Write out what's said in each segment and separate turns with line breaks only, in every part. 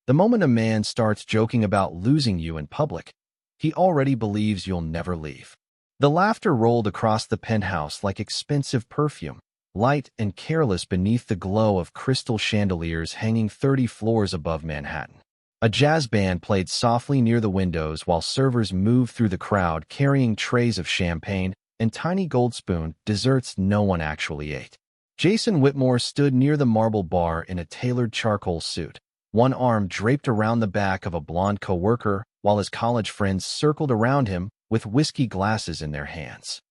The moment a man starts joking about losing you in public, he already believes you'll never leave. The laughter rolled across the penthouse like expensive perfume, light and careless beneath the glow of crystal chandeliers hanging 30 floors above Manhattan. A jazz band played softly near the windows while servers moved through the crowd carrying trays of champagne and tiny gold spoon desserts no one actually ate. Jason Whitmore stood near the marble bar in a tailored charcoal suit, one arm draped around the back of a blonde coworker while his college friends circled around him with whiskey glasses in their hands.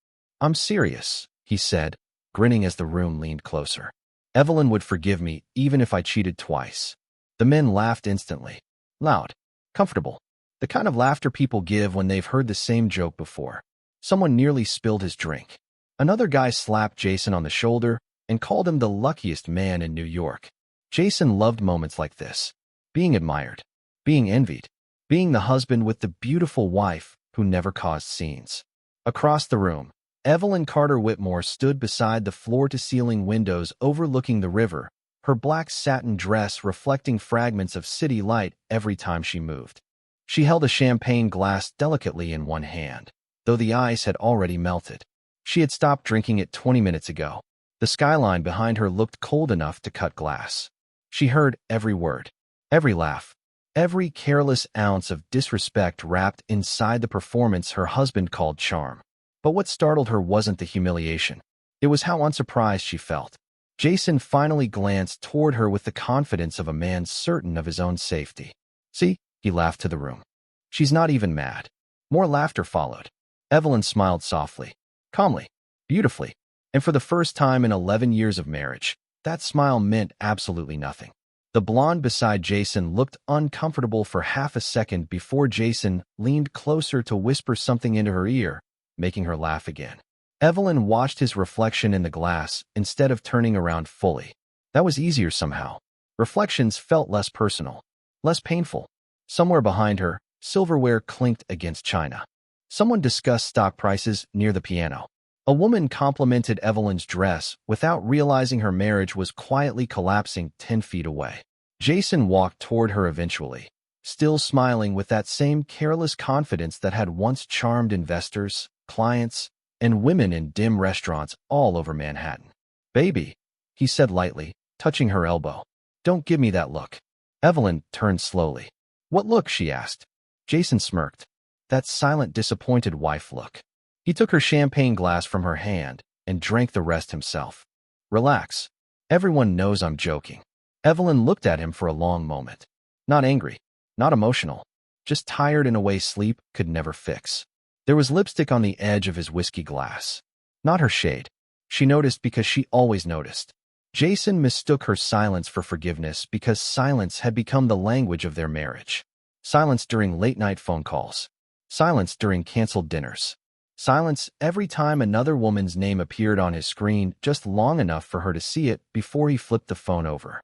"I'm serious," he said, grinning as the room leaned closer. "Evelyn would forgive me even if I cheated twice." The men laughed instantly. Loud, comfortable, the kind of laughter people give when they've heard the same joke before. Someone nearly spilled his drink. Another guy slapped Jason on the shoulder and called him the luckiest man in New York. Jason loved moments like this. Being admired, being envied, being the husband with the beautiful wife who never caused scenes. Across the room, Evelyn Carter Whitmore stood beside the floor-to-ceiling windows overlooking the river, her black satin dress reflecting fragments of city light every time she moved. She held a champagne glass delicately in one hand, though the ice had already melted. She had stopped drinking it 20 minutes ago. The skyline behind her looked cold enough to cut glass. She heard every word, every laugh, every careless ounce of disrespect wrapped inside the performance her husband called charm. But what startled her wasn't the humiliation. It was how unsurprised she felt. Jason finally glanced toward her with the confidence of a man certain of his own safety. "See," he laughed to the room. "She's not even mad." More laughter followed. Evelyn smiled softly, calmly, beautifully, and for the first time in 11 years of marriage, that smile meant absolutely nothing. The blonde beside Jason looked uncomfortable for half a second before Jason leaned closer to whisper something into her ear, making her laugh again. Evelyn watched his reflection in the glass instead of turning around fully. That was easier somehow. Reflections felt less personal, less painful. Somewhere behind her, silverware clinked against china. Someone discussed stock prices near the piano. A woman complimented Evelyn's dress without realizing her marriage was quietly collapsing 10 feet away. Jason walked toward her eventually, still smiling with that same careless confidence that had once charmed investors, clients, and women in dim restaurants all over Manhattan. "Baby," he said lightly, touching her elbow. "Don't give me that look." Evelyn turned slowly. "What look?" she asked. Jason smirked. That silent, disappointed wife look. He took her champagne glass from her hand and drank the rest himself. "Relax. Everyone knows I'm joking." Evelyn looked at him for a long moment. Not angry, not emotional, just tired in a way sleep could never fix. There was lipstick on the edge of his whiskey glass. Not her shade. She noticed because she always noticed. Jason mistook her silence for forgiveness because silence had become the language of their marriage. Silence during late-night phone calls. Silence during canceled dinners. Silence every time another woman's name appeared on his screen just long enough for her to see it before he flipped the phone over.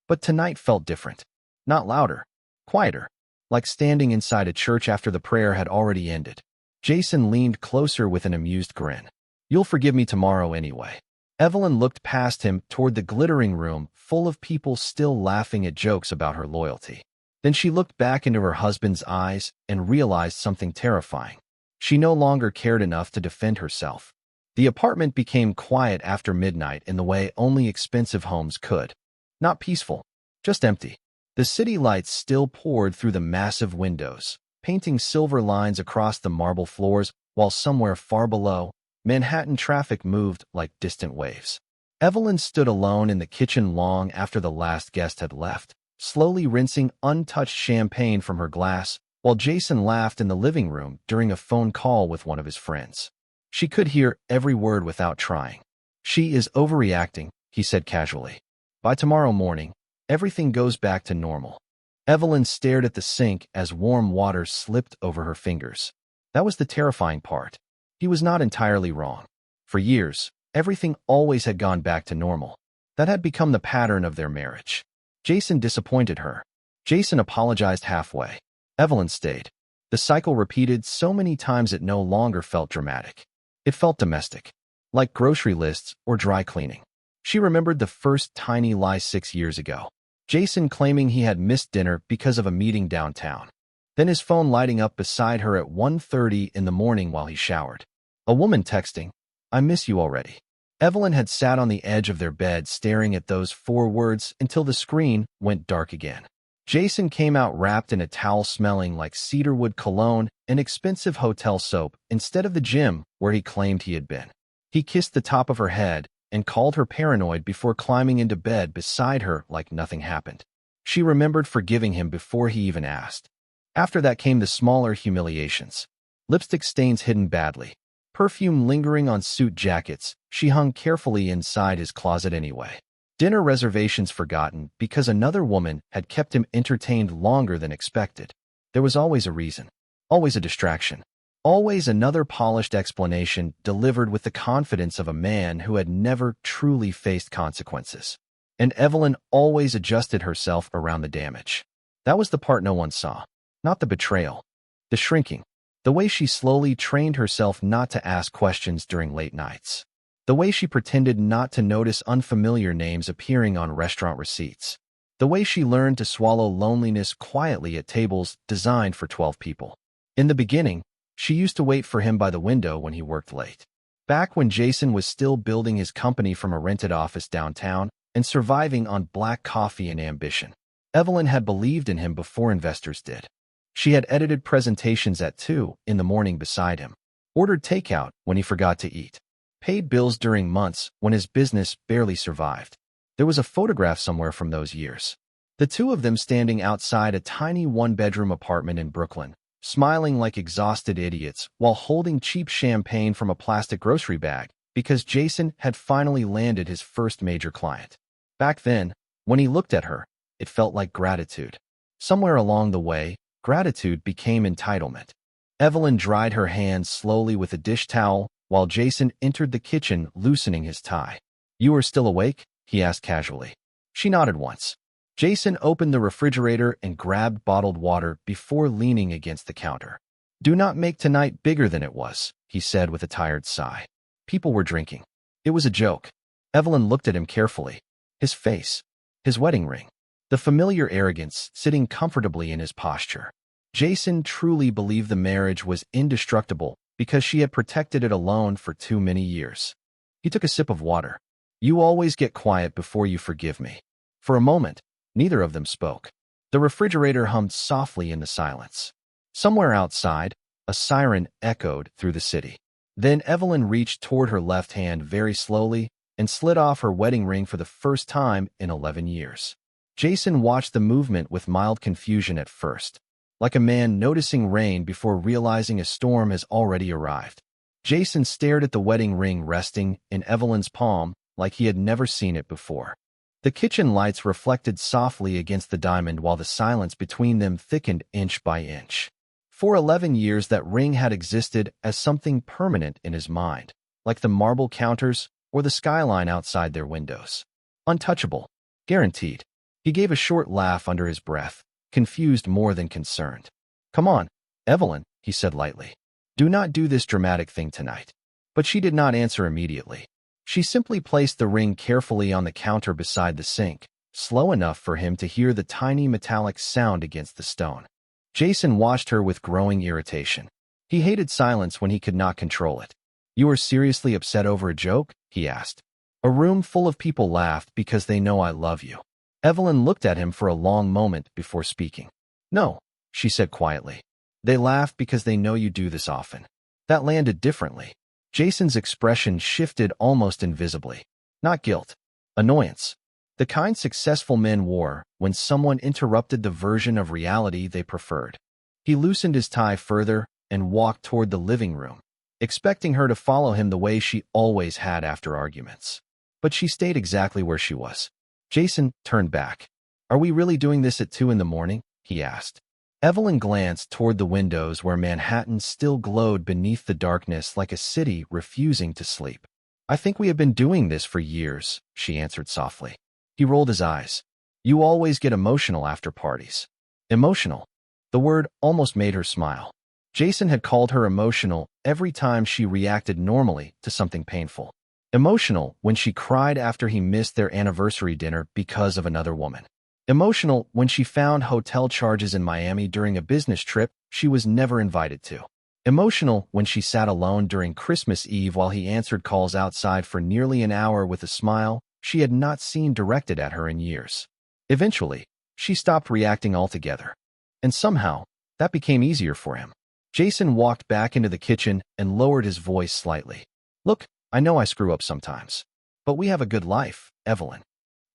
But tonight felt different. Not louder, quieter, like standing inside a church after the prayer had already ended. Jason leaned closer with an amused grin. "You'll forgive me tomorrow anyway." Evelyn looked past him toward the glittering room full of people still laughing at jokes about her loyalty. Then she looked back into her husband's eyes and realized something terrifying. She no longer cared enough to defend herself. The apartment became quiet after midnight in the way only expensive homes could. Not peaceful, just empty. The city lights still poured through the massive windows, painting silver lines across the marble floors, while somewhere far below, Manhattan traffic moved like distant waves. Evelyn stood alone in the kitchen long after the last guest had left, slowly rinsing untouched champagne from her glass, while Jason laughed in the living room during a phone call with one of his friends. She could hear every word without trying. "She is overreacting," he said casually. "By tomorrow morning, everything goes back to normal." Evelyn stared at the sink as warm water slipped over her fingers. That was the terrifying part. He was not entirely wrong. For years, everything always had gone back to normal. That had become the pattern of their marriage. Jason disappointed her. Jason apologized halfway. Evelyn stayed. The cycle repeated so many times it no longer felt dramatic. It felt domestic, like grocery lists or dry cleaning. She remembered the first tiny lie 6 years ago. Jason claiming he had missed dinner because of a meeting downtown. Then his phone lighting up beside her at 1:30 in the morning while he showered. A woman texting, "I miss you already." Evelyn had sat on the edge of their bed staring at those 4 words until the screen went dark again. Jason came out wrapped in a towel smelling like cedarwood cologne and expensive hotel soap instead of the gym where he claimed he had been. He kissed the top of her head and called her paranoid before climbing into bed beside her like nothing happened. She remembered forgiving him before he even asked. After that came the smaller humiliations. Lipstick stains hidden badly. Perfume lingering on suit jackets she hung carefully inside his closet anyway. Dinner reservations forgotten because another woman had kept him entertained longer than expected. There was always a reason, always a distraction, always another polished explanation delivered with the confidence of a man who had never truly faced consequences. And Evelyn always adjusted herself around the damage. That was the part no one saw, not the betrayal, the shrinking, the way she slowly trained herself not to ask questions during late nights. The way she pretended not to notice unfamiliar names appearing on restaurant receipts. The way she learned to swallow loneliness quietly at tables designed for 12 people. In the beginning, she used to wait for him by the window when he worked late. Back when Jason was still building his company from a rented office downtown and surviving on black coffee and ambition. Evelyn had believed in him before investors did. She had edited presentations at 2 in the morning beside him, ordered takeout when he forgot to eat, paid bills during months when his business barely survived. There was a photograph somewhere from those years. The two of them standing outside a tiny 1-bedroom apartment in Brooklyn, smiling like exhausted idiots while holding cheap champagne from a plastic grocery bag because Jason had finally landed his first major client. Back then, when he looked at her, it felt like gratitude. Somewhere along the way, gratitude became entitlement. Evelyn dried her hands slowly with a dish towel while Jason entered the kitchen loosening his tie. "You are still awake?" he asked casually. She nodded once. Jason opened the refrigerator and grabbed bottled water before leaning against the counter. "Do not make tonight bigger than it was," he said with a tired sigh. People were drinking. It was a joke. Evelyn looked at him carefully. His face. His wedding ring. The familiar arrogance sitting comfortably in his posture. Jason truly believed the marriage was indestructible because she had protected it alone for too many years. He took a sip of water. "You always get quiet before you forgive me." For a moment, neither of them spoke. The refrigerator hummed softly in the silence. Somewhere outside, a siren echoed through the city. Then Evelyn reached toward her left hand very slowly and slid off her wedding ring for the first time in 11 years. Jason watched the movement with mild confusion at first, like a man noticing rain before realizing a storm has already arrived. Jason stared at the wedding ring resting in Evelyn's palm like he had never seen it before. The kitchen lights reflected softly against the diamond while the silence between them thickened inch by inch. For 11 years that ring had existed as something permanent in his mind, like the marble counters or the skyline outside their windows. Untouchable. Guaranteed. He gave a short laugh under his breath, confused more than concerned. "Come on, Evelyn," he said lightly. "Do not do this dramatic thing tonight." But she did not answer immediately. She simply placed the ring carefully on the counter beside the sink, slow enough for him to hear the tiny metallic sound against the stone. Jason watched her with growing irritation. He hated silence when he could not control it. "You are seriously upset over a joke?" he asked. "A room full of people laughed because they know I love you." Evelyn looked at him for a long moment before speaking. "No," she said quietly. "They laugh because they know you do this often." That landed differently. Jason's expression shifted almost invisibly. Not guilt. Annoyance. The kind successful men wore when someone interrupted the version of reality they preferred. He loosened his tie further and walked toward the living room, expecting her to follow him the way she always had after arguments. But she stayed exactly where she was. Jason turned back. "Are we really doing this at 2 in the morning?" he asked. Evelyn glanced toward the windows where Manhattan still glowed beneath the darkness like a city refusing to sleep. "I think we have been doing this for years," she answered softly. He rolled his eyes. "You always get emotional after parties." Emotional. The word almost made her smile. Jason had called her emotional every time she reacted normally to something painful. Emotional when she cried after he missed their anniversary dinner because of another woman. Emotional when she found hotel charges in Miami during a business trip she was never invited to. Emotional when she sat alone during Christmas Eve while he answered calls outside for nearly an hour with a smile she had not seen directed at her in years. Eventually, she stopped reacting altogether. And somehow, that became easier for him. Jason walked back into the kitchen and lowered his voice slightly. Look, I know I screw up sometimes. But we have a good life, Evelyn.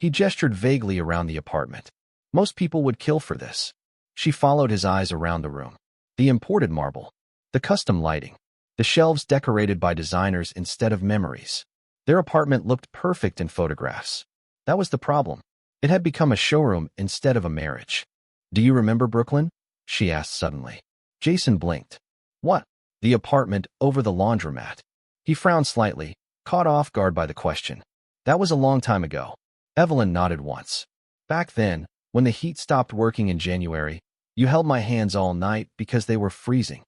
He gestured vaguely around the apartment. Most people would kill for this. She followed his eyes around the room. The imported marble. The custom lighting. The shelves decorated by designers instead of memories. Their apartment looked perfect in photographs. That was the problem. It had become a showroom instead of a marriage. Do you remember Brooklyn? She asked suddenly. Jason blinked. What? The apartment over the laundromat. He frowned slightly, caught off guard by the question. That was a long time ago. Evelyn nodded once. Back then, when the heat stopped working in January, you held my hands all night because they were freezing.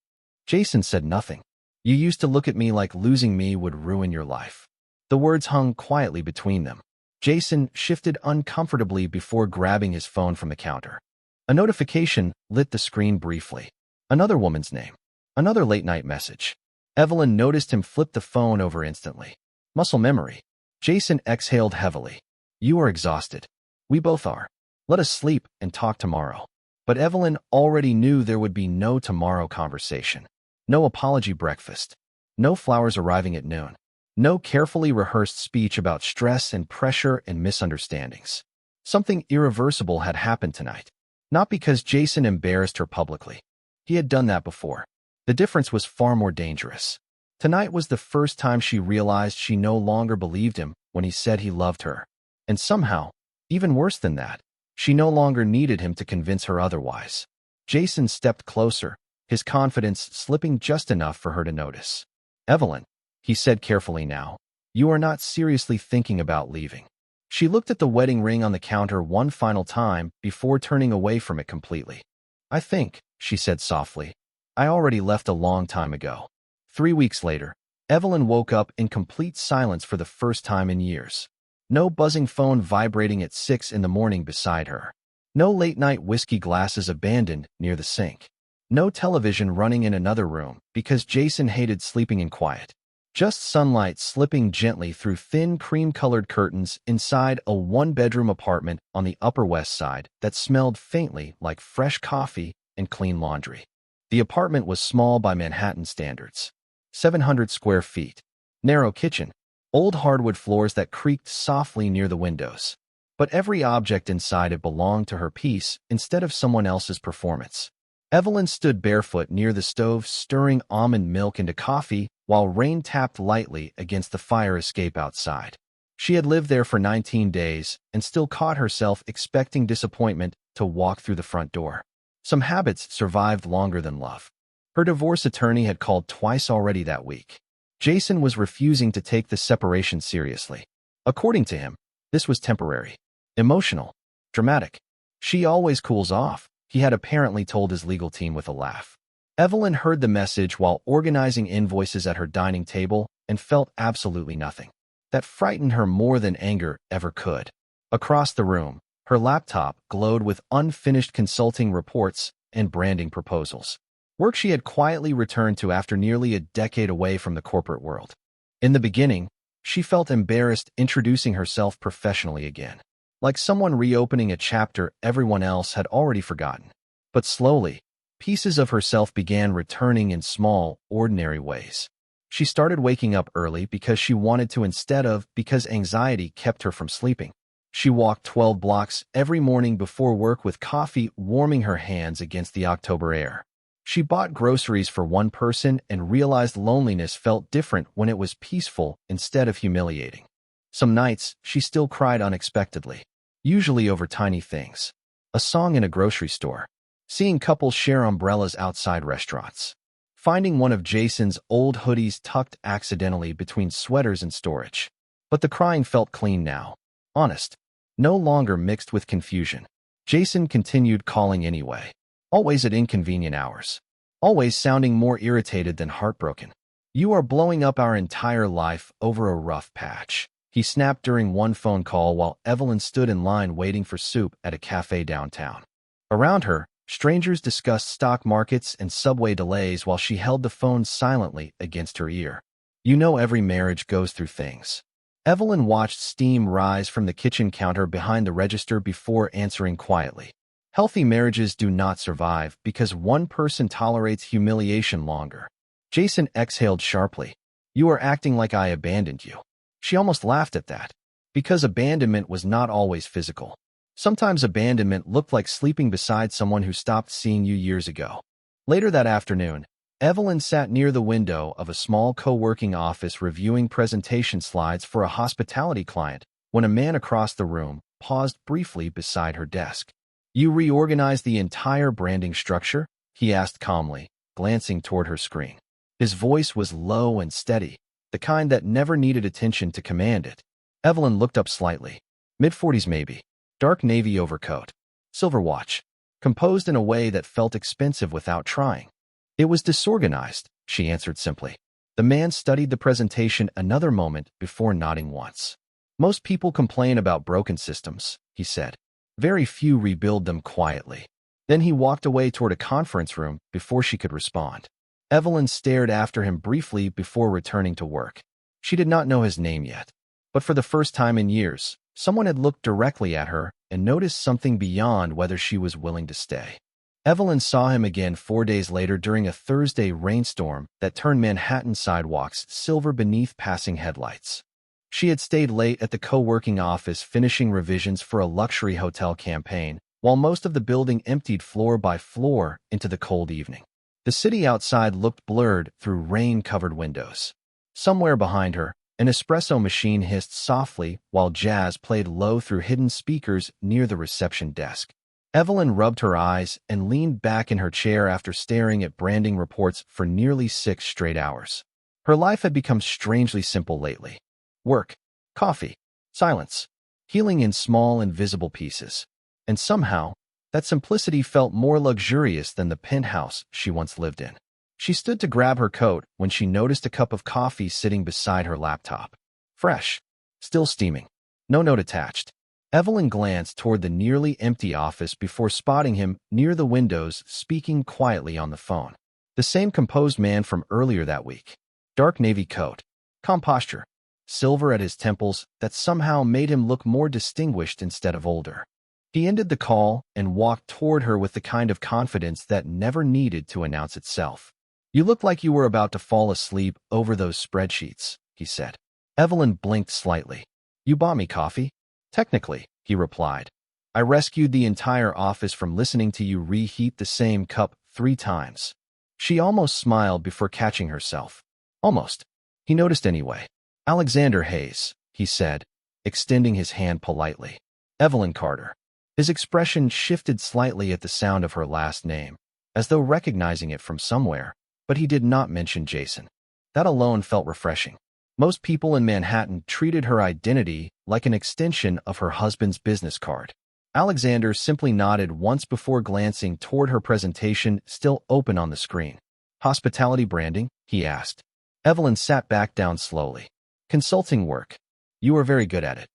Jason said nothing. You used to look at me like losing me would ruin your life. The words hung quietly between them. Jason shifted uncomfortably before grabbing his phone from the counter. A notification lit the screen briefly. Another woman's name. Another late-night message. Evelyn noticed him flip the phone over instantly. Muscle memory. Jason exhaled heavily. You are exhausted. We both are. Let us sleep and talk tomorrow. But Evelyn already knew there would be no tomorrow conversation. No apology breakfast. No flowers arriving at noon. No carefully rehearsed speech about stress and pressure and misunderstandings. Something irreversible had happened tonight. Not because Jason embarrassed her publicly. He had done that before. The difference was far more dangerous. Tonight was the first time she realized she no longer believed him when he said he loved her. And somehow, even worse than that, she no longer needed him to convince her otherwise. Jason stepped closer, his confidence slipping just enough for her to notice. Evelyn, he said carefully now, you are not seriously thinking about leaving. She looked at the wedding ring on the counter one final time before turning away from it completely. I think, she said softly, I already left a long time ago. 3 weeks later, Evelyn woke up in complete silence for the first time in years. No buzzing phone vibrating at 6 in the morning beside her. No late-night whiskey glasses abandoned near the sink. No television running in another room because Jason hated sleeping in quiet. Just sunlight slipping gently through thin cream-colored curtains inside a one-bedroom apartment on the Upper West Side that smelled faintly like fresh coffee and clean laundry. The apartment was small by Manhattan standards. 700 square feet. Narrow kitchen. Old hardwood floors that creaked softly near the windows. But every object inside it belonged to her piece instead of someone else's performance. Evelyn stood barefoot near the stove stirring almond milk into coffee while rain tapped lightly against the fire escape outside. She had lived there for 19 days and still caught herself expecting disappointment to walk through the front door. Some habits survived longer than love. Her divorce attorney had called twice already that week. Jason was refusing to take the separation seriously. According to him, this was temporary. Emotional. Dramatic. She always cools off, he had apparently told his legal team with a laugh. Evelyn heard the message while organizing invoices at her dining table and felt absolutely nothing. That frightened her more than anger ever could. Across the room, her laptop glowed with unfinished consulting reports and branding proposals. Work she had quietly returned to after nearly a decade away from the corporate world. In the beginning, she felt embarrassed introducing herself professionally again, like someone reopening a chapter everyone else had already forgotten. But slowly, pieces of herself began returning in small, ordinary ways. She started waking up early because she wanted to instead of because anxiety kept her from sleeping. She walked 12 blocks every morning before work with coffee warming her hands against the October air. She bought groceries for one person and realized loneliness felt different when it was peaceful instead of humiliating. Some nights, she still cried unexpectedly, usually over tiny things. A song in a grocery store. Seeing couples share umbrellas outside restaurants. Finding one of Jason's old hoodies tucked accidentally between sweaters and storage. But the crying felt clean now. Honest. No longer mixed with confusion. Jason continued calling anyway. Always at inconvenient hours. Always sounding more irritated than heartbroken. You are blowing up our entire life over a rough patch, he snapped during one phone call while Evelyn stood in line waiting for soup at a cafe downtown. Around her, strangers discussed stock markets and subway delays while she held the phone silently against her ear. You know every marriage goes through things. Evelyn watched steam rise from the kitchen counter behind the register before answering quietly. Healthy marriages do not survive because one person tolerates humiliation longer. Jason exhaled sharply. You are acting like I abandoned you. She almost laughed at that. Because abandonment was not always physical. Sometimes abandonment looked like sleeping beside someone who stopped seeing you years ago. Later that afternoon, Evelyn sat near the window of a small co-working office reviewing presentation slides for a hospitality client when a man across the room paused briefly beside her desk. You reorganized the entire branding structure? He asked calmly, glancing toward her screen. His voice was low and steady, the kind that never needed attention to command it. Evelyn looked up slightly. Mid-40s maybe. Dark navy overcoat. Silver watch. Composed in a way that felt expensive without trying. It was disorganized, she answered simply. The man studied the presentation another moment before nodding once. Most people complain about broken systems, he said. Very few rebuild them quietly. Then he walked away toward a conference room before she could respond. Evelyn stared after him briefly before returning to work. She did not know his name yet. But for the first time in years, someone had looked directly at her and noticed something beyond whether she was willing to stay. Evelyn saw him again 4 days later during a Thursday rainstorm that turned Manhattan sidewalks silver beneath passing headlights. She had stayed late at the co-working office finishing revisions for a luxury hotel campaign, while most of the building emptied floor by floor into the cold evening. The city outside looked blurred through rain-covered windows. Somewhere behind her, an espresso machine hissed softly while jazz played low through hidden speakers near the reception desk. Evelyn rubbed her eyes and leaned back in her chair after staring at branding reports for nearly 6 straight hours. Her life had become strangely simple lately. Work, coffee, silence, healing in small invisible pieces. And somehow, that simplicity felt more luxurious than the penthouse she once lived in. She stood to grab her coat when she noticed a cup of coffee sitting beside her laptop. Fresh, still steaming, no note attached. Evelyn glanced toward the nearly empty office before spotting him near the windows speaking quietly on the phone. The same composed man from earlier that week. Dark navy coat, calm posture, silver at his temples that somehow made him look more distinguished instead of older. He ended the call and walked toward her with the kind of confidence that never needed to announce itself. You look like you were about to fall asleep over those spreadsheets, he said. Evelyn blinked slightly. You bought me coffee? Technically, he replied. I rescued the entire office from listening to you reheat the same cup 3 times. She almost smiled before catching herself. Almost. He noticed anyway. Alexander Hayes, he said, extending his hand politely. Evelyn Carter. His expression shifted slightly at the sound of her last name, as though recognizing it from somewhere, but he did not mention Jason. That alone felt refreshing. Most people in Manhattan treated her identity like an extension of her husband's business card. Alexander simply nodded once before glancing toward her presentation still open on the screen. Hospitality branding? He asked. Evelyn sat back down slowly. Consulting work. You are very good at it.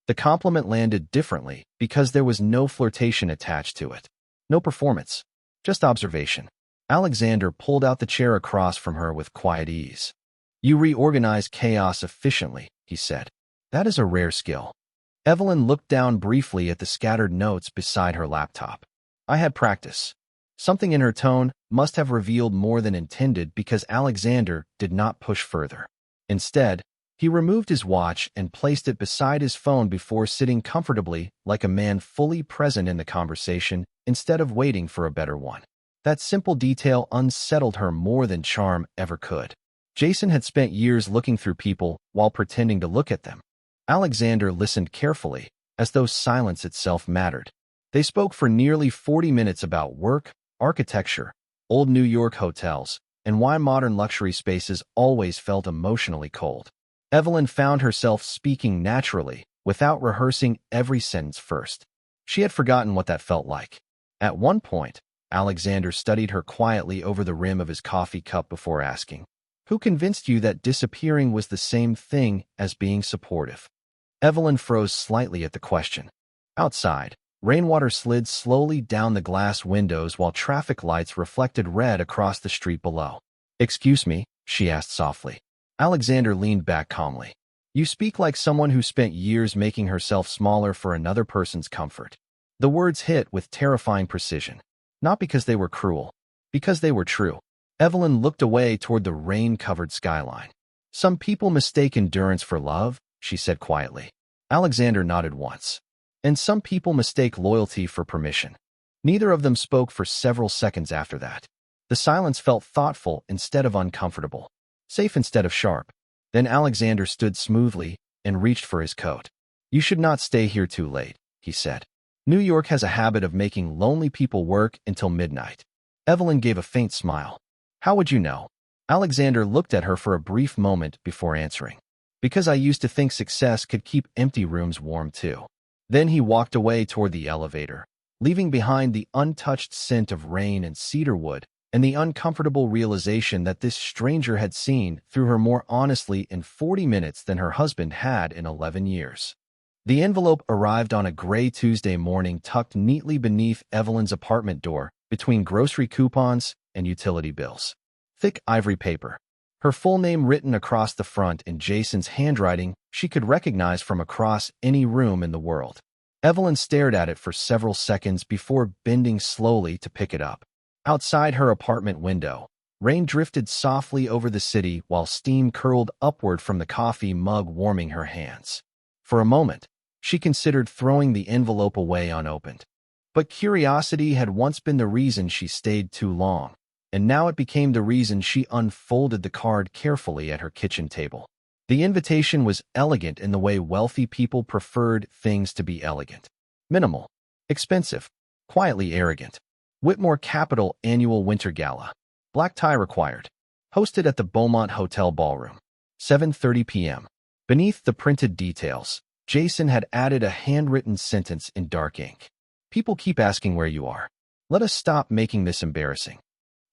The compliment landed differently because there was no flirtation attached to it. No performance. Just observation. Alexander pulled out the chair across from her with quiet ease. You reorganize chaos efficiently, he said. That is a rare skill. Evelyn looked down briefly at the scattered notes beside her laptop. I had practice. Something in her tone must have revealed more than intended because Alexander did not push further. Instead, he removed his watch and placed it beside his phone before sitting comfortably like a man fully present in the conversation instead of waiting for a better one. That simple detail unsettled her more than charm ever could. Jason had spent years looking through people while pretending to look at them. Alexander listened carefully, as though silence itself mattered. They spoke for nearly 40 minutes about work, architecture, old New York hotels, and why modern luxury spaces always felt emotionally cold. Evelyn found herself speaking naturally, without rehearsing every sentence first. She had forgotten what that felt like. At one point, Alexander studied her quietly over the rim of his coffee cup before asking, Who convinced you that disappearing was the same thing as being supportive? Evelyn froze slightly at the question. Outside, rainwater slid slowly down the glass windows while traffic lights reflected red across the street below. "Excuse me," she asked softly. Alexander leaned back calmly. "You speak like someone who spent years making herself smaller for another person's comfort." The words hit with terrifying precision. Not because they were cruel, because they were true. Evelyn looked away toward the rain-covered skyline. "Some people mistake endurance for love," she said quietly. Alexander nodded once. "And some people mistake loyalty for permission." Neither of them spoke for several seconds after that. The silence felt thoughtful instead of uncomfortable, safe instead of sharp. Then Alexander stood smoothly and reached for his coat. "You should not stay here too late," he said. "New York has a habit of making lonely people work until midnight." Evelyn gave a faint smile. "How would you know?" Alexander looked at her for a brief moment before answering. "Because I used to think success could keep empty rooms warm too." Then he walked away toward the elevator, leaving behind the untouched scent of rain and cedarwood and the uncomfortable realization that this stranger had seen through her more honestly in 40 minutes than her husband had in 11 years. The envelope arrived on a gray Tuesday morning tucked neatly beneath Evelyn's apartment door between grocery coupons and utility bills. Thick ivory paper. Her full name written across the front in Jason's handwriting she could recognize from across any room in the world. Evelyn stared at it for several seconds before bending slowly to pick it up. Outside her apartment window, rain drifted softly over the city while steam curled upward from the coffee mug warming her hands. For a moment, she considered throwing the envelope away unopened. But curiosity had once been the reason she stayed too long, and now it became the reason she unfolded the card carefully at her kitchen table. The invitation was elegant in the way wealthy people preferred things to be elegant. Minimal, expensive, quietly arrogant. Whitmore Capital Annual Winter Gala. Black tie required. Hosted at the Beaumont Hotel Ballroom. 7:30 p.m. Beneath the printed details, Jason had added a handwritten sentence in dark ink. "People keep asking where you are. Let us stop making this embarrassing."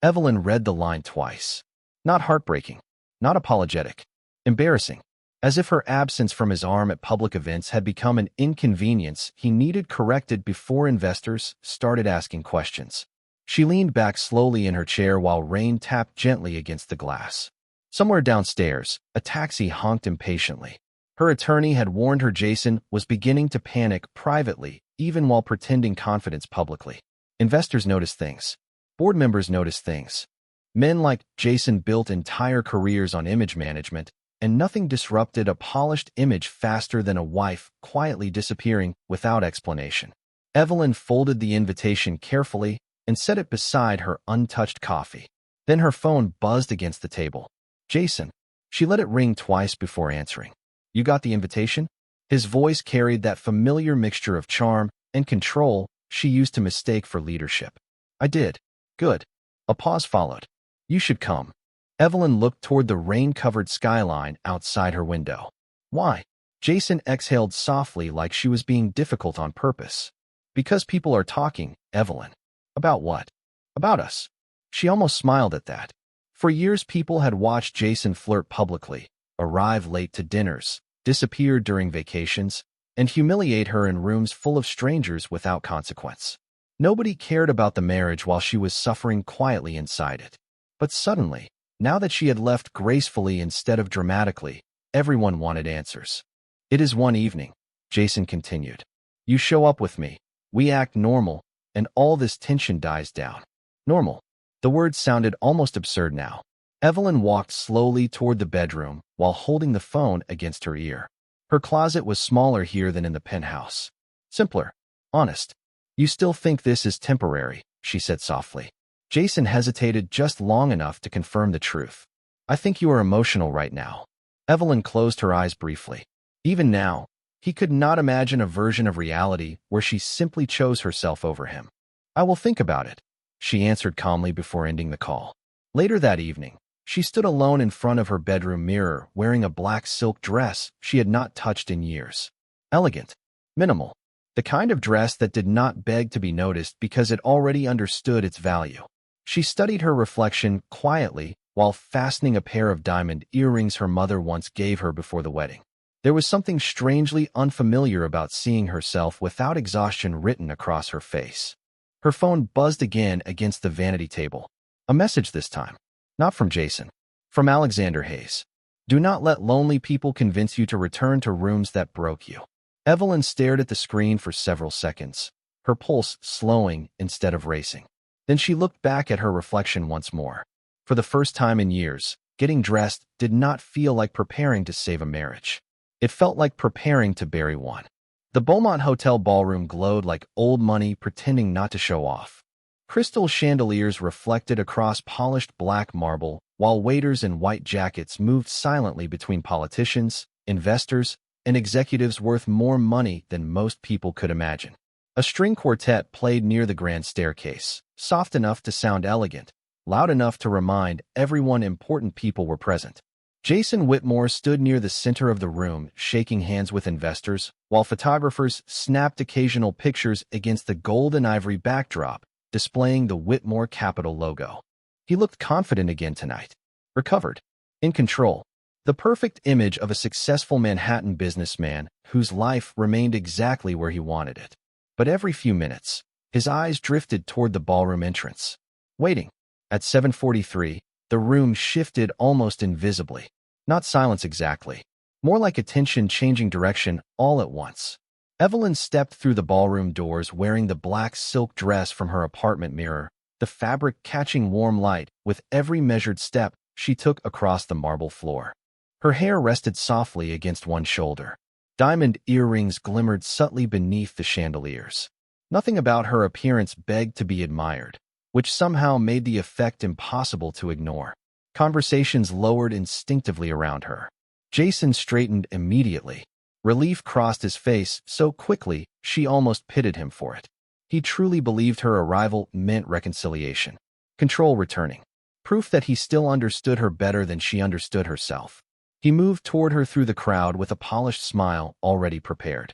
Evelyn read the line twice. Not heartbreaking. Not apologetic. Embarrassing. As if her absence from his arm at public events had become an inconvenience he needed corrected before investors started asking questions. She leaned back slowly in her chair while rain tapped gently against the glass. Somewhere downstairs, a taxi honked impatiently. Her attorney had warned her Jason was beginning to panic privately, even while pretending confidence publicly. Investors notice things. Board members notice things. Men like Jason built entire careers on image management, and nothing disrupted a polished image faster than a wife quietly disappearing without explanation. Evelyn folded the invitation carefully and set it beside her untouched coffee. Then her phone buzzed against the table. "Jason." She let it ring twice before answering. "You got the invitation?" His voice carried that familiar mixture of charm and control she used to mistake for leadership. "I did." "Good." A pause followed. "You should come." Evelyn looked toward the rain-covered skyline outside her window. "Why?" Jason exhaled softly like she was being difficult on purpose. "Because people are talking, Evelyn." "About what?" "About us." She almost smiled at that. For years people had watched Jason flirt publicly, arrive late to dinners, disappear during vacations, and humiliate her in rooms full of strangers without consequence. Nobody cared about the marriage while she was suffering quietly inside it. But suddenly, now that she had left gracefully instead of dramatically, everyone wanted answers. "It is one evening," Jason continued. "You show up with me, we act normal, and all this tension dies down." Normal. The words sounded almost absurd now. Evelyn walked slowly toward the bedroom while holding the phone against her ear. Her closet was smaller here than in the penthouse. Simpler. Honest. "You still think this is temporary," she said softly. Jason hesitated just long enough to confirm the truth. "I think you are emotional right now." Evelyn closed her eyes briefly. Even now, he could not imagine a version of reality where she simply chose herself over him. "I will think about it," she answered calmly before ending the call. Later that evening, she stood alone in front of her bedroom mirror wearing a black silk dress she had not touched in years. Elegant. Minimal. The kind of dress that did not beg to be noticed because it already understood its value. She studied her reflection quietly while fastening a pair of diamond earrings her mother once gave her before the wedding. There was something strangely unfamiliar about seeing herself without exhaustion written across her face. Her phone buzzed again against the vanity table. A message this time. Not from Jason. From Alexander Hayes. Do not let lonely people convince you to return to rooms that broke you. Evelyn stared at the screen for several seconds, her pulse slowing instead of racing. Then she looked back at her reflection once more. For the first time in years, getting dressed did not feel like preparing to save a marriage. It felt like preparing to bury one. The Beaumont Hotel ballroom glowed like old money pretending not to show off. Crystal chandeliers reflected across polished black marble, while waiters in white jackets moved silently between politicians, investors, and executives worth more money than most people could imagine. A string quartet played near the grand staircase, soft enough to sound elegant, loud enough to remind everyone important people were present. Jason Whitmore stood near the center of the room, shaking hands with investors, while photographers snapped occasional pictures against the gold and ivory backdrop, displaying the Whitmore Capital logo. He looked confident again tonight. Recovered. In control. The perfect image of a successful Manhattan businessman whose life remained exactly where he wanted it. But every few minutes, his eyes drifted toward the ballroom entrance. Waiting. At 7:43, the room shifted almost invisibly. Not silence exactly. More like attention changing direction all at once. Evelyn stepped through the ballroom doors wearing the black silk dress from her apartment mirror, the fabric catching warm light with every measured step she took across the marble floor. Her hair rested softly against one shoulder. Diamond earrings glimmered subtly beneath the chandeliers. Nothing about her appearance begged to be admired, which somehow made the effect impossible to ignore. Conversations lowered instinctively around her. Jason straightened immediately. Relief crossed his face so quickly she almost pitied him for it. He truly believed her arrival meant reconciliation. Control returning. Proof that he still understood her better than she understood herself. He moved toward her through the crowd with a polished smile already prepared.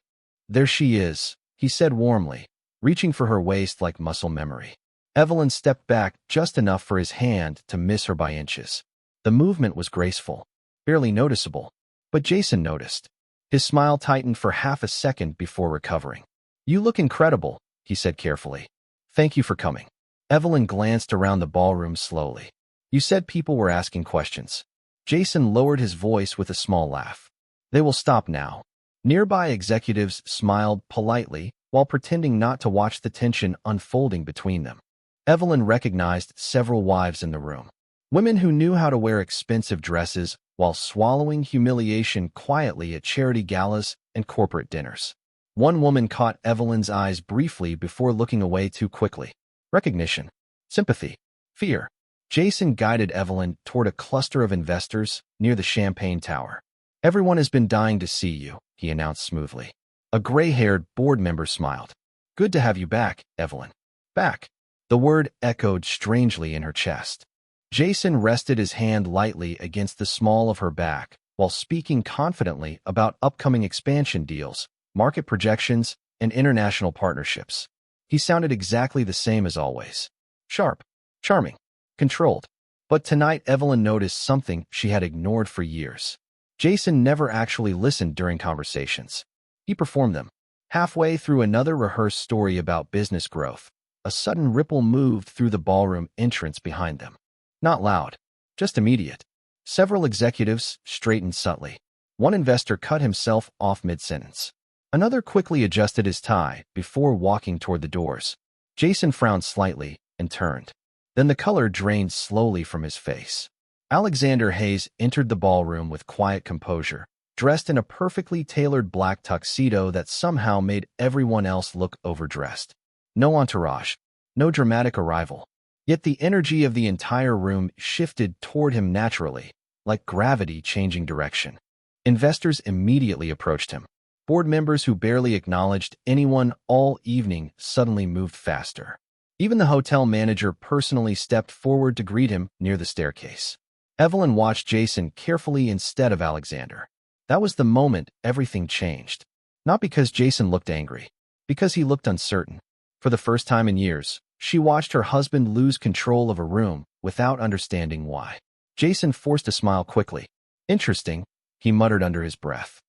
There she is, he said warmly, reaching for her waist like muscle memory. Evelyn stepped back just enough for his hand to miss her by inches. The movement was graceful, barely noticeable, but Jason noticed. His smile tightened for half a second before recovering. You look incredible, he said carefully. Thank you for coming. Evelyn glanced around the ballroom slowly. You said people were asking questions. Jason lowered his voice with a small laugh. They will stop now. Nearby executives smiled politely while pretending not to watch the tension unfolding between them. Evelyn recognized several wives in the room. Women who knew how to wear expensive dresses while swallowing humiliation quietly at charity galas and corporate dinners. One woman caught Evelyn's eyes briefly before looking away too quickly. Recognition. Sympathy. Fear. Jason guided Evelyn toward a cluster of investors near the Champagne Tower. Everyone has been dying to see you, he announced smoothly. A gray-haired board member smiled. Good to have you back, Evelyn. Back. The word echoed strangely in her chest. Jason rested his hand lightly against the small of her back while speaking confidently about upcoming expansion deals, market projections, and international partnerships. He sounded exactly the same as always. Sharp, charming, controlled. But tonight Evelyn noticed something she had ignored for years. Jason never actually listened during conversations. He performed them. Halfway through another rehearsed story about business growth, a sudden ripple moved through the ballroom entrance behind them. Not loud, just immediate. Several executives straightened subtly. One investor cut himself off mid-sentence. Another quickly adjusted his tie before walking toward the doors. Jason frowned slightly and turned. Then the color drained slowly from his face. Alexander Hayes entered the ballroom with quiet composure, dressed in a perfectly tailored black tuxedo that somehow made everyone else look overdressed. No entourage, no dramatic arrival. Yet the energy of the entire room shifted toward him naturally, like gravity changing direction. Investors immediately approached him. Board members who barely acknowledged anyone all evening suddenly moved faster. Even the hotel manager personally stepped forward to greet him near the staircase. Evelyn watched Jason carefully instead of Alexander. That was the moment everything changed. Not because Jason looked angry, because he looked uncertain. For the first time in years, she watched her husband lose control of a room without understanding why. Jason forced a smile quickly. Interesting, he muttered under his breath.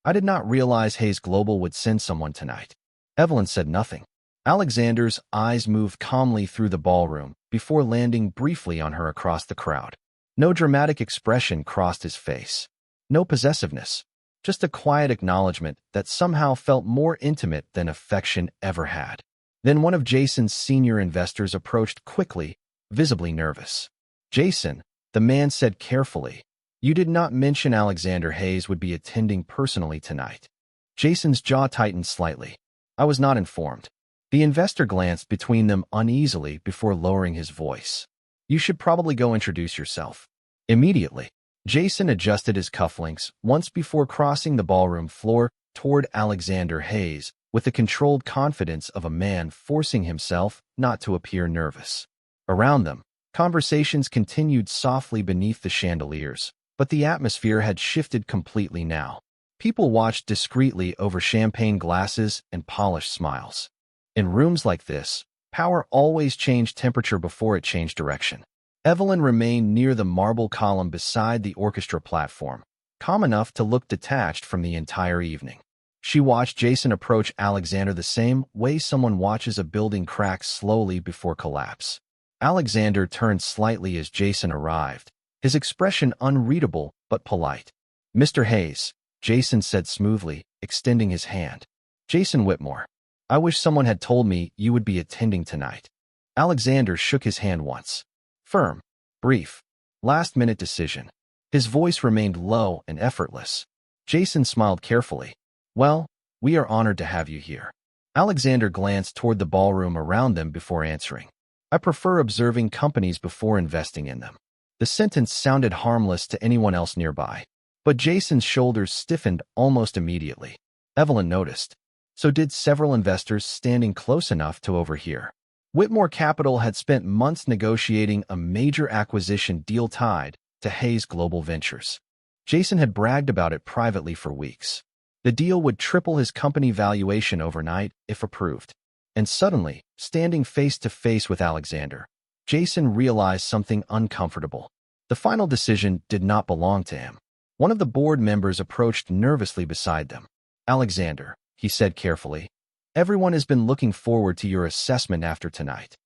I did not realize Hayes Global would send someone tonight. Evelyn said nothing. Alexander's eyes moved calmly through the ballroom before landing briefly on her across the crowd. No dramatic expression crossed his face. No possessiveness. Just a quiet acknowledgement that somehow felt more intimate than affection ever had. Then one of Jason's senior investors approached quickly, visibly nervous. Jason, the man said carefully, you did not mention Alexander Hayes would be attending personally tonight. Jason's jaw tightened slightly. I was not informed. The investor glanced between them uneasily before lowering his voice. You should probably go introduce yourself. Immediately, Jason adjusted his cufflinks once before crossing the ballroom floor toward Alexander Hayes with the controlled confidence of a man forcing himself not to appear nervous. Around them, conversations continued softly beneath the chandeliers, but the atmosphere had shifted completely now. People watched discreetly over champagne glasses and polished smiles. In rooms like this, power always changed temperature before it changed direction. Evelyn remained near the marble column beside the orchestra platform, calm enough to look detached from the entire evening. She watched Jason approach Alexander the same way someone watches a building crack slowly before collapse. Alexander turned slightly as Jason arrived, his expression unreadable but polite. Mr. Hayes, Jason said smoothly, extending his hand. Jason Whitmore. I wish someone had told me you would be attending tonight. Alexander shook his hand once. Firm, brief, last-minute decision. His voice remained low and effortless. Jason smiled carefully. Well, we are honored to have you here. Alexander glanced toward the ballroom around them before answering. I prefer observing companies before investing in them. The sentence sounded harmless to anyone else nearby, but Jason's shoulders stiffened almost immediately. Evelyn noticed. So did several investors standing close enough to overhear. Whitmore Capital had spent months negotiating a major acquisition deal tied to Hayes Global Ventures. Jason had bragged about it privately for weeks. The deal would triple his company valuation overnight if approved. And suddenly, standing face to face with Alexander, Jason realized something uncomfortable. The final decision did not belong to him. One of the board members approached nervously beside them. Alexander, he said carefully, everyone has been looking forward to your assessment after tonight.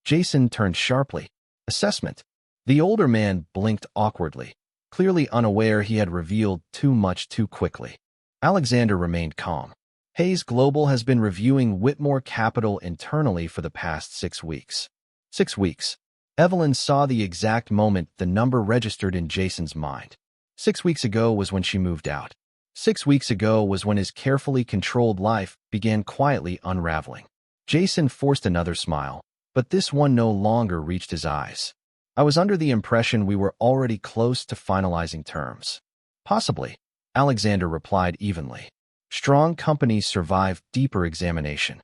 Jason turned sharply. Assessment? The older man blinked awkwardly, clearly unaware he had revealed too much too quickly. Alexander remained calm. Hayes Global has been reviewing Whitmore Capital internally for the past 6 weeks. 6 weeks. Evelyn saw the exact moment the number registered in Jason's mind. 6 weeks ago was when she moved out. 6 weeks ago was when his carefully controlled life began quietly unraveling. Jason forced another smile, but this one no longer reached his eyes. I was under the impression we were already close to finalizing terms. Possibly, Alexander replied evenly. Strong companies survive deeper examination.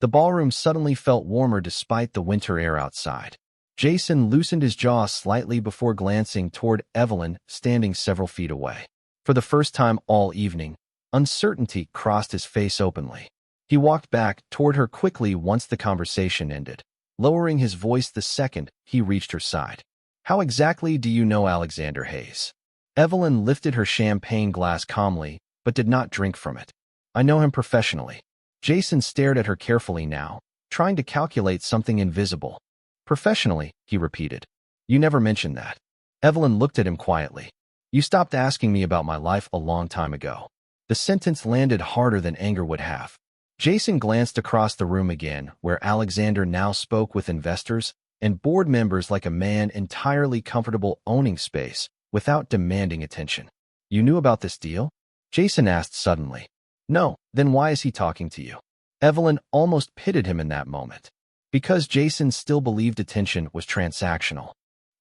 The ballroom suddenly felt warmer despite the winter air outside. Jason loosened his jaw slightly before glancing toward Evelyn, standing several feet away. For the first time all evening, uncertainty crossed his face openly. He walked back toward her quickly once the conversation ended, lowering his voice the second he reached her side. How exactly do you know Alexander Hayes? Evelyn lifted her champagne glass calmly, but did not drink from it. I know him professionally. Jason stared at her carefully now, trying to calculate something invisible. Professionally, he repeated. You never mentioned that. Evelyn looked at him quietly. You stopped asking me about my life a long time ago. The sentence landed harder than anger would have. Jason glanced across the room again, where Alexander now spoke with investors and board members like a man entirely comfortable owning space without demanding attention. You knew about this deal? Jason asked suddenly. No, then why is he talking to you? Evelyn almost pitied him in that moment. Because Jason still believed attention was transactional.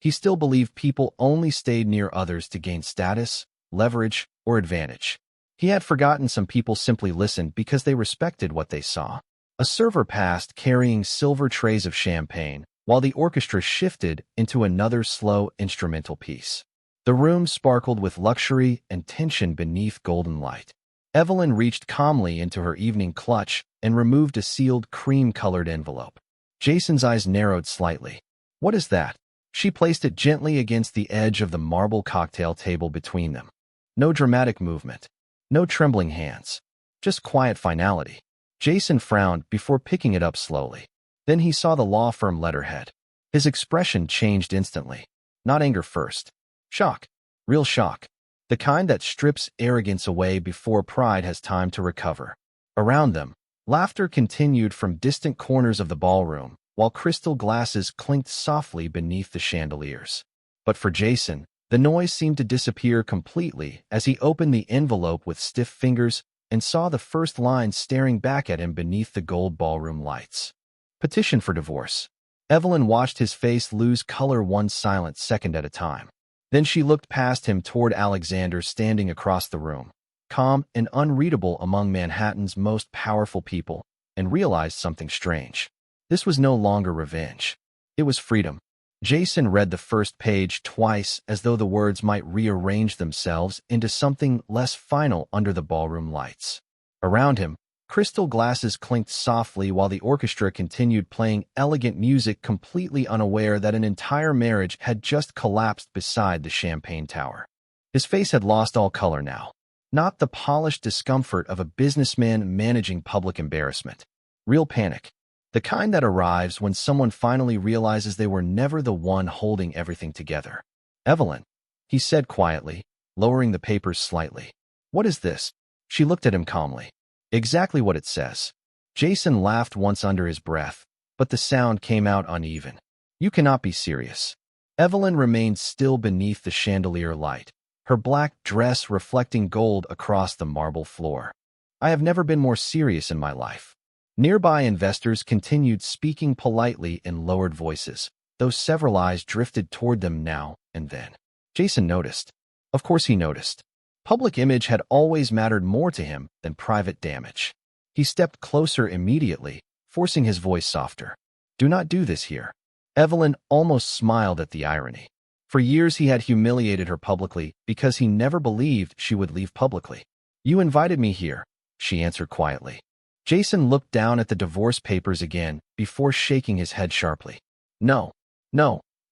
He still believed people only stayed near others to gain status, leverage, or advantage. He had forgotten some people simply listened because they respected what they saw. A server passed carrying silver trays of champagne, while the orchestra shifted into another slow instrumental piece. The room sparkled with luxury and tension beneath golden light. Evelyn reached calmly into her evening clutch and removed a sealed cream-colored envelope. Jason's eyes narrowed slightly. What is that? She placed it gently against the edge of the marble cocktail table between them. No dramatic movement. No trembling hands. Just quiet finality. Jason frowned before picking it up slowly. Then he saw the law firm letterhead. His expression changed instantly. Not anger first. Shock. Real shock. The kind that strips arrogance away before pride has time to recover. Around them, laughter continued from distant corners of the ballroom, while crystal glasses clinked softly beneath the chandeliers. But for Jason, the noise seemed to disappear completely as he opened the envelope with stiff fingers and saw the first line staring back at him beneath the gold ballroom lights. Petition for divorce. Evelyn watched his face lose color one silent second at a time. Then she looked past him toward Alexander standing across the room, calm and unreadable among Manhattan's most powerful people, and realized something strange. This was no longer revenge. It was freedom. Jason read the first page twice as though the words might rearrange themselves into something less final under the ballroom lights. Around him, crystal glasses clinked softly while the orchestra continued playing elegant music, completely unaware that an entire marriage had just collapsed beside the champagne tower. His face had lost all color now. Not the polished discomfort of a businessman managing public embarrassment. Real panic. The kind that arrives when someone finally realizes they were never the one holding everything together. Evelyn, he said quietly, lowering the papers slightly. What is this? She looked at him calmly. Exactly what it says. Jason laughed once under his breath, but the sound came out uneven. You cannot be serious. Evelyn remained still beneath the chandelier light, her black dress reflecting gold across the marble floor. I have never been more serious in my life. Nearby investors continued speaking politely in lowered voices, though several eyes drifted toward them now and then. Jason noticed. Of course he noticed. Public image had always mattered more to him than private damage. He stepped closer immediately, forcing his voice softer. Do not do this here. Evelyn almost smiled at the irony. For years he had humiliated her publicly because he never believed she would leave publicly. You invited me here, she answered quietly. Jason looked down at the divorce papers again before shaking his head sharply. No,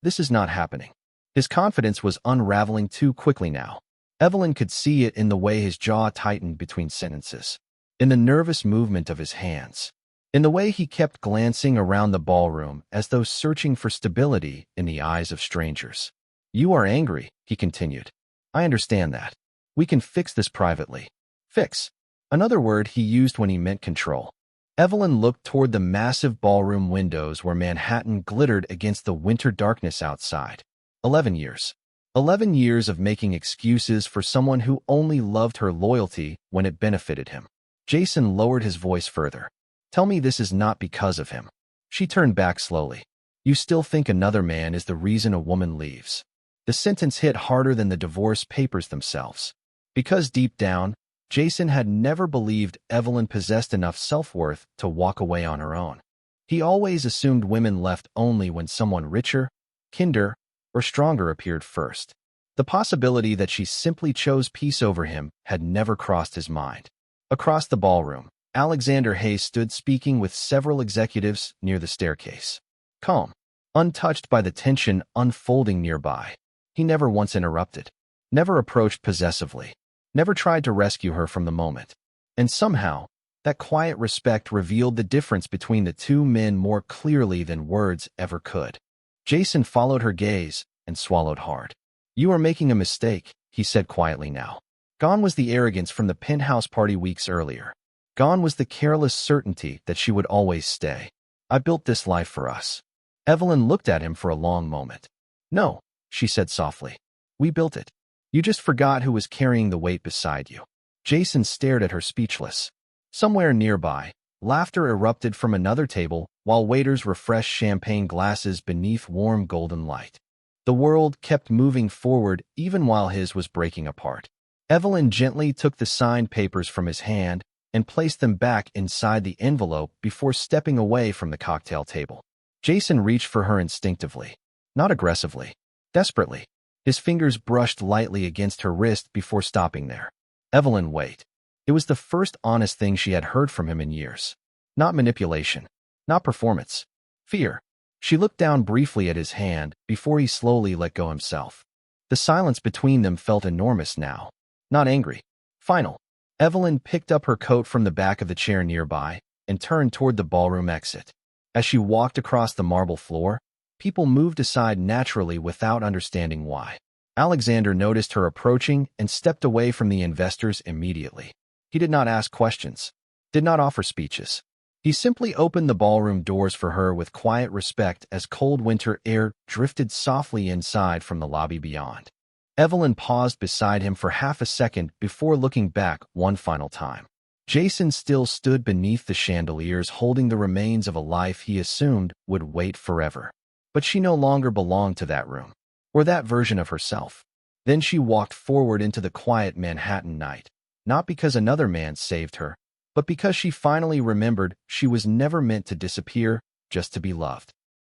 this is not happening. His confidence was unraveling too quickly now. Evelyn could see it in the way his jaw tightened between sentences, in the nervous movement of his hands, in the way he kept glancing around the ballroom as though searching for stability in the eyes of strangers. You are angry, he continued. I understand that. We can fix this privately. Fix. Another word he used when he meant control. Evelyn looked toward the massive ballroom windows where Manhattan glittered against the winter darkness outside. 11 years. 11 years of making excuses for someone who only loved her loyalty when it benefited him. Jason lowered his voice further. Tell me this is not because of him. She turned back slowly. You still think another man is the reason a woman leaves. The sentence hit harder than the divorce papers themselves. Because deep down, Jason had never believed Evelyn possessed enough self-worth to walk away on her own. He always assumed women left only when someone richer, kinder, or stronger appeared first. The possibility that she simply chose peace over him had never crossed his mind. Across the ballroom, Alexander Hayes stood speaking with several executives near the staircase. Calm, untouched by the tension unfolding nearby. He never once interrupted, never approached possessively, never tried to rescue her from the moment. And somehow, that quiet respect revealed the difference between the two men more clearly than words ever could. Jason followed her gaze and swallowed hard. You are making a mistake, he said quietly now. Gone was the arrogance from the penthouse party weeks earlier. Gone was the careless certainty that she would always stay. I built this life for us. Evelyn looked at him for a long moment. No, she said softly. We built it. You just forgot who was carrying the weight beside you. Jason stared at her speechless. Somewhere nearby, laughter erupted from another table while waiters refreshed champagne glasses beneath warm golden light. The world kept moving forward even while his was breaking apart. Evelyn gently took the signed papers from his hand and placed them back inside the envelope before stepping away from the cocktail table. Jason reached for her instinctively, not aggressively, desperately. His fingers brushed lightly against her wrist before stopping there. Evelyn, wait. It was the first honest thing she had heard from him in years. Not manipulation, not performance. Fear. She looked down briefly at his hand before he slowly let go himself. The silence between them felt enormous now. Not angry. Final. Evelyn picked up her coat from the back of the chair nearby and turned toward the ballroom exit. As she walked across the marble floor, people moved aside naturally without understanding why. Alexander noticed her approaching and stepped away from the investors immediately. He did not ask questions, did not offer speeches. He simply opened the ballroom doors for her with quiet respect as cold winter air drifted softly inside from the lobby beyond. Evelyn paused beside him for half a second before looking back one final time. Jason still stood beneath the chandeliers holding the remains of a life he assumed would wait forever. But she no longer belonged to that room, or that version of herself. Then she walked forward into the quiet Manhattan night, not because another man saved her, but because she finally remembered she was never meant to disappear, just to be loved.